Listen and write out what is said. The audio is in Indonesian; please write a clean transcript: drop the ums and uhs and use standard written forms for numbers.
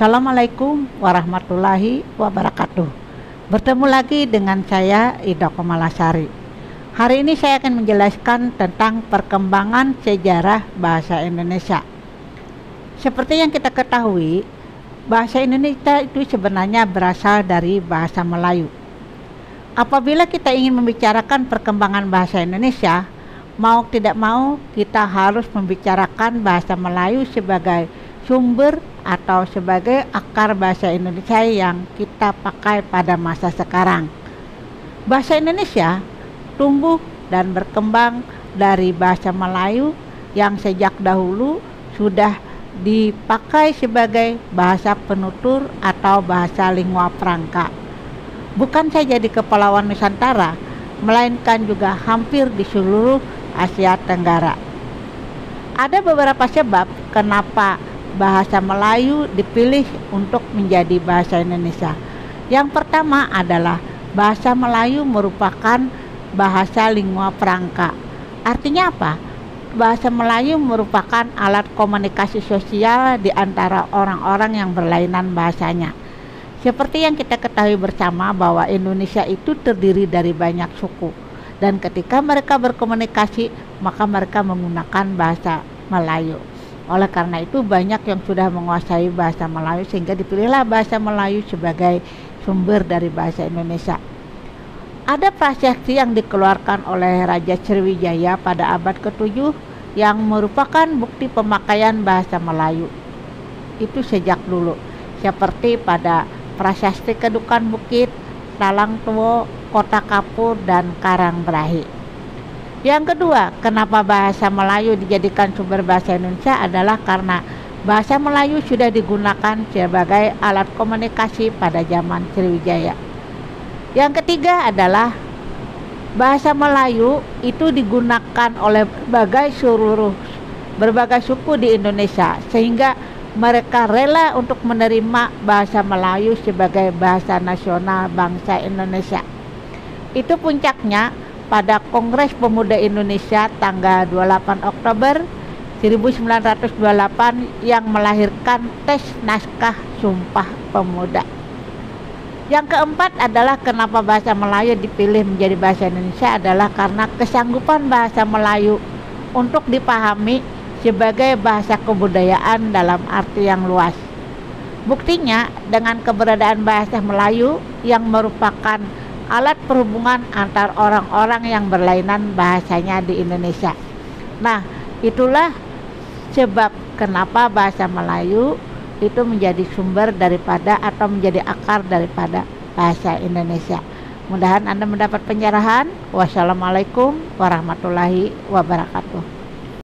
Assalamualaikum warahmatullahi wabarakatuh. Bertemu lagi dengan saya Ida Komalasari. Hari ini saya akan menjelaskan tentang perkembangan sejarah bahasa Indonesia. Seperti yang kita ketahui, bahasa Indonesia itu sebenarnya berasal dari bahasa Melayu. Apabila kita ingin membicarakan perkembangan bahasa Indonesia, mau tidak mau kita harus membicarakan bahasa Melayu sebagai sumber atau sebagai akar bahasa Indonesia yang kita pakai pada masa sekarang. Bahasa Indonesia tumbuh dan berkembang dari bahasa Melayu yang sejak dahulu sudah dipakai sebagai bahasa penutur atau bahasa lingua franca. Bukan saja di Kepulauan Nusantara, melainkan juga hampir di seluruh Asia Tenggara. Ada beberapa sebab kenapa bahasa Melayu dipilih untuk menjadi bahasa Indonesia. Yang pertama adalah bahasa Melayu merupakan bahasa lingua franca. Artinya apa? Bahasa Melayu merupakan alat komunikasi sosial di antara orang-orang yang berlainan bahasanya. Seperti yang kita ketahui bersama bahwa Indonesia itu terdiri dari banyak suku, dan ketika mereka berkomunikasi maka mereka menggunakan bahasa Melayu. Oleh karena itu banyak yang sudah menguasai bahasa Melayu sehingga dipilihlah bahasa Melayu sebagai sumber dari bahasa Indonesia. Ada prasasti yang dikeluarkan oleh Raja Sriwijaya pada abad ke-7 yang merupakan bukti pemakaian bahasa Melayu itu sejak dulu, seperti pada prasasti Kedukan Bukit, Talang Tuo, Kota Kapur, dan Karang Berahi. Yang kedua, kenapa bahasa Melayu dijadikan sumber bahasa Indonesia adalah karena bahasa Melayu sudah digunakan sebagai alat komunikasi pada zaman Sriwijaya. Yang ketiga adalah bahasa Melayu itu digunakan oleh berbagai suku di Indonesia, sehingga mereka rela untuk menerima bahasa Melayu sebagai bahasa nasional bangsa Indonesia. Itu puncaknya pada Kongres Pemuda Indonesia tanggal 28 Oktober 1928 yang melahirkan Teks Naskah Sumpah Pemuda. Yang keempat adalah kenapa bahasa Melayu dipilih menjadi bahasa Indonesia adalah karena kesanggupan bahasa Melayu untuk dipahami sebagai bahasa kebudayaan dalam arti yang luas. Buktinya dengan keberadaan bahasa Melayu yang merupakan alat perhubungan antar orang-orang yang berlainan bahasanya di Indonesia. Nah, itulah sebab kenapa bahasa Melayu itu menjadi sumber daripada atau menjadi akar daripada bahasa Indonesia. Mudah-mudahan Anda mendapat pencerahan. Wassalamualaikum warahmatullahi wabarakatuh.